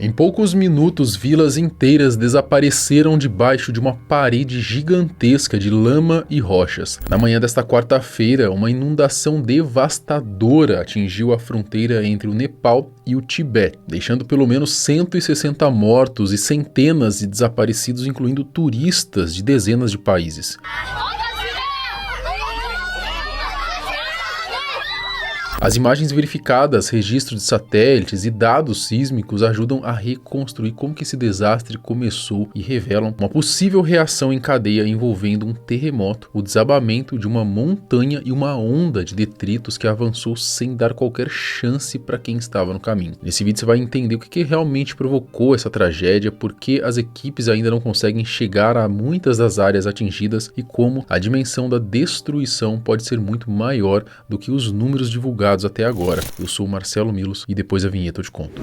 Em poucos minutos, vilas inteiras desapareceram debaixo de uma parede gigantesca de lama e rochas. Na manhã desta quarta-feira, uma inundação devastadora atingiu a fronteira entre o Nepal e o Tibete, deixando pelo menos 160 mortos e centenas de desaparecidos, incluindo turistas de dezenas de países. As imagens verificadas, registros de satélites e dados sísmicos ajudam a reconstruir como que esse desastre começou e revelam uma possível reação em cadeia envolvendo um terremoto, o desabamento de uma montanha e uma onda de detritos que avançou sem dar qualquer chance para quem estava no caminho. Nesse vídeo você vai entender o que realmente provocou essa tragédia, por que as equipes ainda não conseguem chegar a muitas das áreas atingidas e como a dimensão da destruição pode ser muito maior do que os números divulgados até agora. Eu sou o Marcelo Milos e depois da vinheta eu te conto.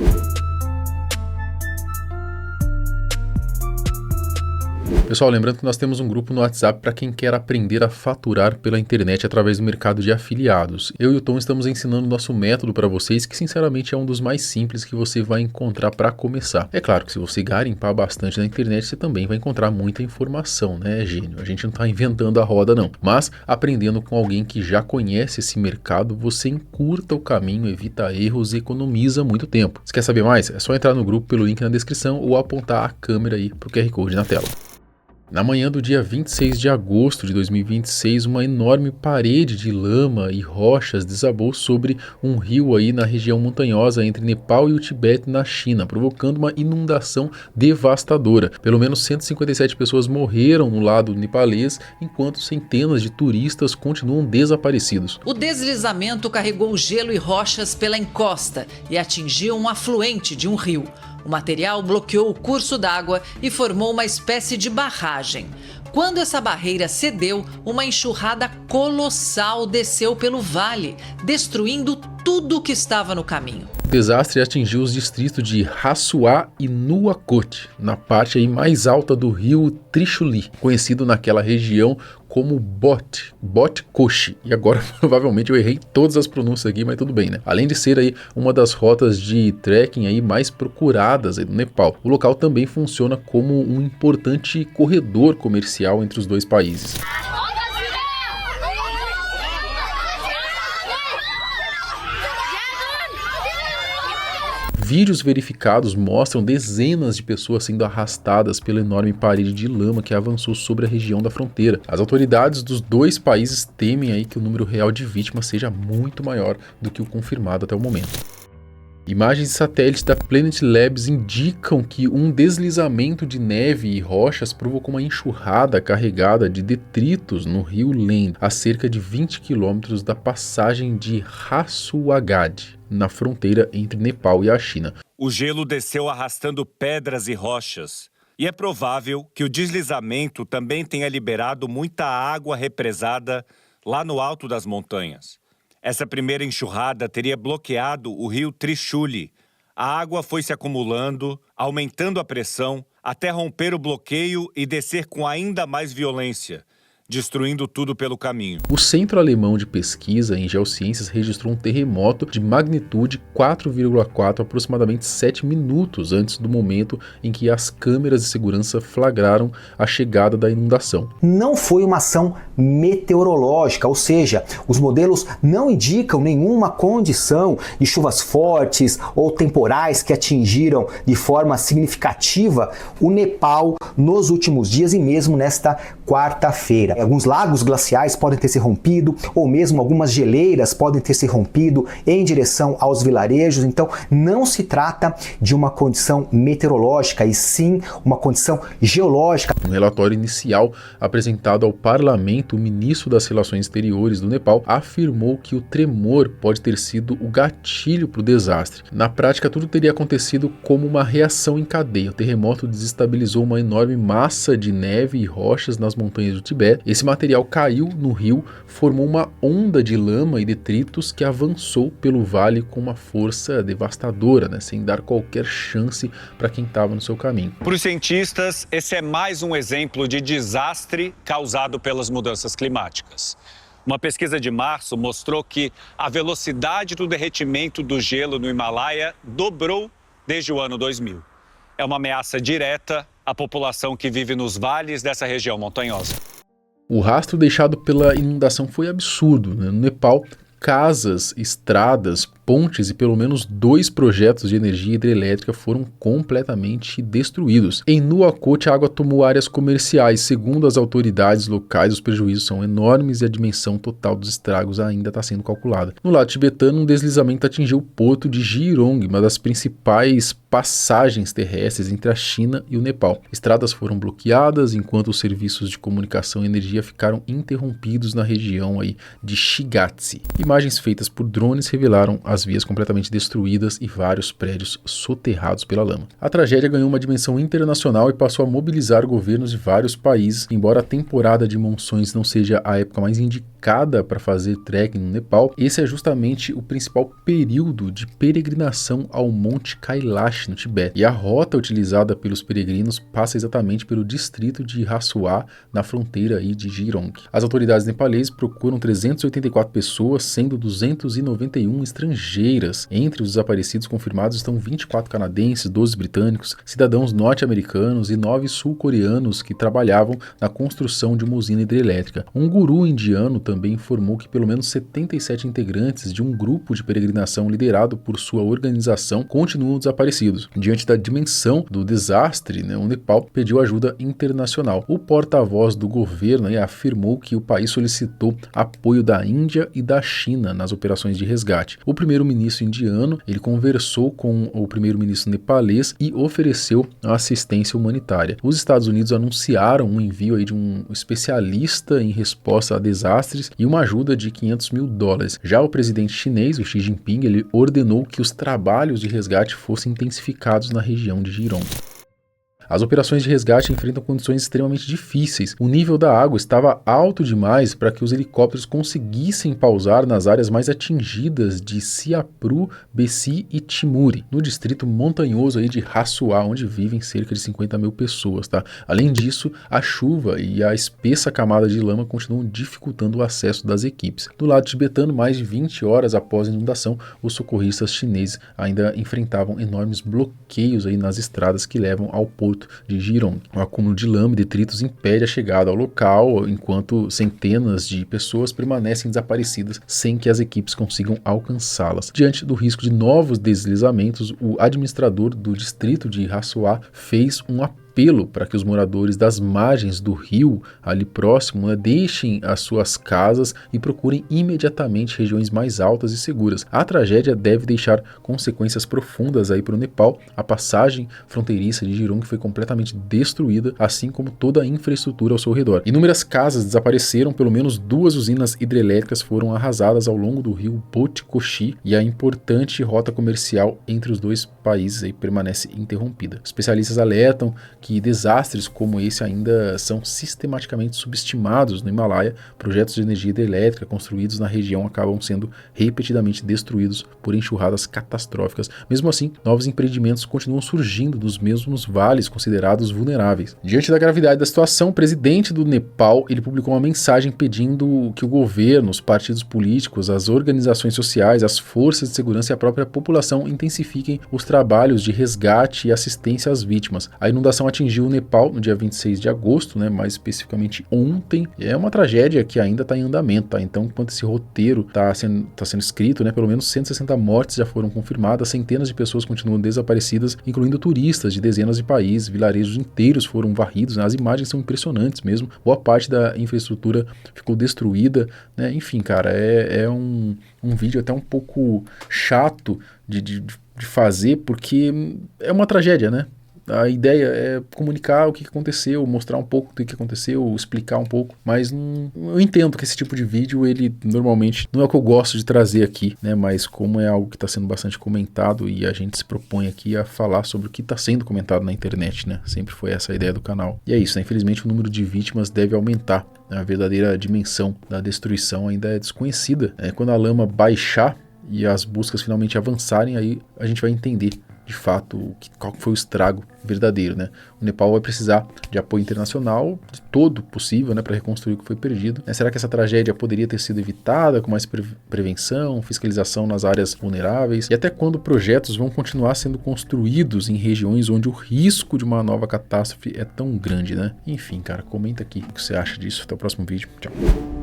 Pessoal, lembrando que nós temos um grupo no WhatsApp para quem quer aprender a faturar pela internet através do mercado de afiliados. Eu e o Tom estamos ensinando o nosso método para vocês, que sinceramente é um dos mais simples que você vai encontrar para começar. É claro que se você garimpar bastante na internet, você também vai encontrar muita informação, né, gênio? A gente não está inventando a roda não, mas aprendendo com alguém que já conhece esse mercado, você encurta o caminho, evita erros e economiza muito tempo. Se quer saber mais? É só entrar no grupo pelo link na descrição ou apontar a câmera aí para o QR Code na tela. Na manhã do dia 26 de agosto de 2026, uma enorme parede de lama e rochas desabou sobre um rio aí na região montanhosa entre Nepal e o Tibete, na China, provocando uma inundação devastadora. Pelo menos 157 pessoas morreram no lado nepalês, enquanto centenas de turistas continuam desaparecidos. O deslizamento carregou gelo e rochas pela encosta e atingiu um afluente de um rio. O material bloqueou o curso d'água e formou uma espécie de barragem. Quando essa barreira cedeu, uma enxurrada colossal desceu pelo vale, destruindo tudo que estava no caminho. O desastre atingiu os distritos de Hassuá e Nuwakot, na parte aí mais alta do rio Trishuli, conhecido naquela região como Bot Koshi. E agora provavelmente eu errei todas as pronúncias aqui, mas tudo bem, né? Além de ser aí uma das rotas de trekking aí mais procuradas aí no Nepal, o local também funciona como um importante corredor comercial entre os dois países. Vídeos verificados mostram dezenas de pessoas sendo arrastadas pela enorme parede de lama que avançou sobre a região da fronteira. As autoridades dos dois países temem aí que o número real de vítimas seja muito maior do que o confirmado até o momento. Imagens de satélites da Planet Labs indicam que um deslizamento de neve e rochas provocou uma enxurrada carregada de detritos no rio Lend, a cerca de 20 quilômetros da passagem de Hassuagad, na fronteira entre Nepal e a China. O gelo desceu arrastando pedras e rochas, e é provável que o deslizamento também tenha liberado muita água represada lá no alto das montanhas. Essa primeira enxurrada teria bloqueado o rio Trishuli. A água foi se acumulando, aumentando a pressão, até romper o bloqueio e descer com ainda mais violência, destruindo tudo pelo caminho. O Centro Alemão de Pesquisa em Geociências registrou um terremoto de magnitude 4,4 aproximadamente 7 minutos antes do momento em que as câmeras de segurança flagraram a chegada da inundação. Não foi uma ação meteorológica, ou seja, os modelos não indicam nenhuma condição de chuvas fortes ou temporais que atingiram de forma significativa o Nepal nos últimos dias e mesmo nesta quarta-feira. Alguns lagos glaciais podem ter se rompido, ou mesmo algumas geleiras podem ter se rompido em direção aos vilarejos. Então, não se trata de uma condição meteorológica, e sim uma condição geológica. No relatório inicial apresentado ao parlamento, o ministro das Relações Exteriores do Nepal afirmou que o tremor pode ter sido o gatilho para o desastre. Na prática, tudo teria acontecido como uma reação em cadeia. O terremoto desestabilizou uma enorme massa de neve e rochas nas montanhas do Tibete. Esse material caiu no rio, formou uma onda de lama e detritos que avançou pelo vale com uma força devastadora, né, sem dar qualquer chance para quem estava no seu caminho. Para os cientistas, esse é mais um exemplo de desastre causado pelas mudanças climáticas. Uma pesquisa de março mostrou que a velocidade do derretimento do gelo no Himalaia dobrou desde o ano 2000. É uma ameaça direta à população que vive nos vales dessa região montanhosa. O rastro deixado pela inundação foi absurdo, né? No Nepal, casas, estradas, pontes e pelo menos 2 projetos de energia hidrelétrica foram completamente destruídos. Em Nuakchot, a água tomou áreas comerciais. Segundo as autoridades locais, os prejuízos são enormes e a dimensão total dos estragos ainda está sendo calculada. No lado tibetano, um deslizamento atingiu o porto de Jirong, uma das principais passagens terrestres entre a China e o Nepal. Estradas foram bloqueadas enquanto os serviços de comunicação e energia ficaram interrompidos na região aí de Shigatse. Imagens feitas por drones revelaram as vias completamente destruídas e vários prédios soterrados pela lama. A tragédia ganhou uma dimensão internacional e passou a mobilizar governos de vários países. Embora a temporada de monções não seja a época mais indicada para fazer trekking no Nepal, esse é justamente o principal período de peregrinação ao Monte Kailash, no Tibete. E a rota utilizada pelos peregrinos passa exatamente pelo distrito de Hasua, na fronteira aí de Jirong. As autoridades nepaleses procuram 384 pessoas, sendo 291 estrangeiras. Entre os desaparecidos confirmados estão 24 canadenses, 12 britânicos, cidadãos norte-americanos e 9 sul-coreanos que trabalhavam na construção de uma usina hidrelétrica. Um guru indiano também informou que pelo menos 77 integrantes de um grupo de peregrinação liderado por sua organização continuam desaparecidos. Diante da dimensão do desastre, o Nepal pediu ajuda internacional. O porta-voz do governo afirmou que o país solicitou apoio da Índia e da China nas operações de resgate. O primeiro-ministro indiano, ele conversou com o primeiro-ministro nepalês e ofereceu assistência humanitária. Os Estados Unidos anunciaram um envio aí de um especialista em resposta a desastres e uma ajuda de $500 mil. Já o presidente chinês, o Xi Jinping, ele ordenou que os trabalhos de resgate fossem intensificados na região de Jirong. As operações de resgate enfrentam condições extremamente difíceis. O nível da água estava alto demais para que os helicópteros conseguissem pousar nas áreas mais atingidas de Siapru, Bessi e Timuri, no distrito montanhoso aí de Hasua, onde vivem cerca de 50 mil pessoas. Tá? Além disso, a chuva e a espessa camada de lama continuam dificultando o acesso das equipes. Do lado tibetano, mais de 20 horas após a inundação, os socorristas chineses ainda enfrentavam enormes bloqueios aí nas estradas que levam ao porto de Jirong. O acúmulo de lama e detritos impede a chegada ao local, enquanto centenas de pessoas permanecem desaparecidas sem que as equipes consigam alcançá-las. Diante do risco de novos deslizamentos, o administrador do distrito de Hasua fez um apelo para que os moradores das margens do rio ali próximo deixem as suas casas e procurem imediatamente regiões mais altas e seguras. A tragédia deve deixar consequências profundas aí para o Nepal. A passagem fronteiriça de Jirong foi completamente destruída, assim como toda a infraestrutura ao seu redor. Inúmeras casas desapareceram, pelo menos 2 usinas hidrelétricas foram arrasadas ao longo do rio Botikoshi e a importante rota comercial entre os dois países aí permanece interrompida. Especialistas alertam que desastres como esse ainda são sistematicamente subestimados no Himalaia. Projetos de energia hidrelétrica construídos na região acabam sendo repetidamente destruídos por enxurradas catastróficas. Mesmo assim, novos empreendimentos continuam surgindo dos mesmos vales considerados vulneráveis. Diante da gravidade da situação, o presidente do Nepal ele publicou uma mensagem pedindo que o governo, os partidos políticos, as organizações sociais, as forças de segurança e a própria população intensifiquem os trabalhos de resgate e assistência às vítimas. A inundação atingiu o Nepal no dia 26 de agosto, mais especificamente ontem. É uma tragédia que ainda está em andamento, tá? Então, enquanto esse roteiro está sendo escrito, pelo menos 160 mortes já foram confirmadas, centenas de pessoas continuam desaparecidas, incluindo turistas de dezenas de países, vilarejos inteiros foram varridos, As imagens são impressionantes mesmo, boa parte da infraestrutura ficou destruída, Enfim, cara, é um vídeo até um pouco chato de fazer, porque é uma tragédia, A ideia é comunicar o que aconteceu, mostrar um pouco do que aconteceu, explicar um pouco, mas eu entendo que esse tipo de vídeo, ele normalmente não é o que eu gosto de trazer aqui, mas como é algo que está sendo bastante comentado e a gente se propõe aqui a falar sobre o que está sendo comentado na internet, Sempre foi essa a ideia do canal. E é isso, Infelizmente o número de vítimas deve aumentar, a verdadeira dimensão da destruição ainda é desconhecida. Quando a lama baixar e as buscas finalmente avançarem, aí a gente vai entender de fato qual foi o estrago verdadeiro, né? O Nepal vai precisar de apoio internacional de todo possível, né, para reconstruir o que foi perdido. Será que essa tragédia poderia ter sido evitada com mais prevenção, fiscalização nas áreas vulneráveis? E até quando projetos vão continuar sendo construídos em regiões onde o risco de uma nova catástrofe é tão grande, né? Enfim, cara, comenta aqui o que você acha disso. Até o próximo vídeo. Tchau.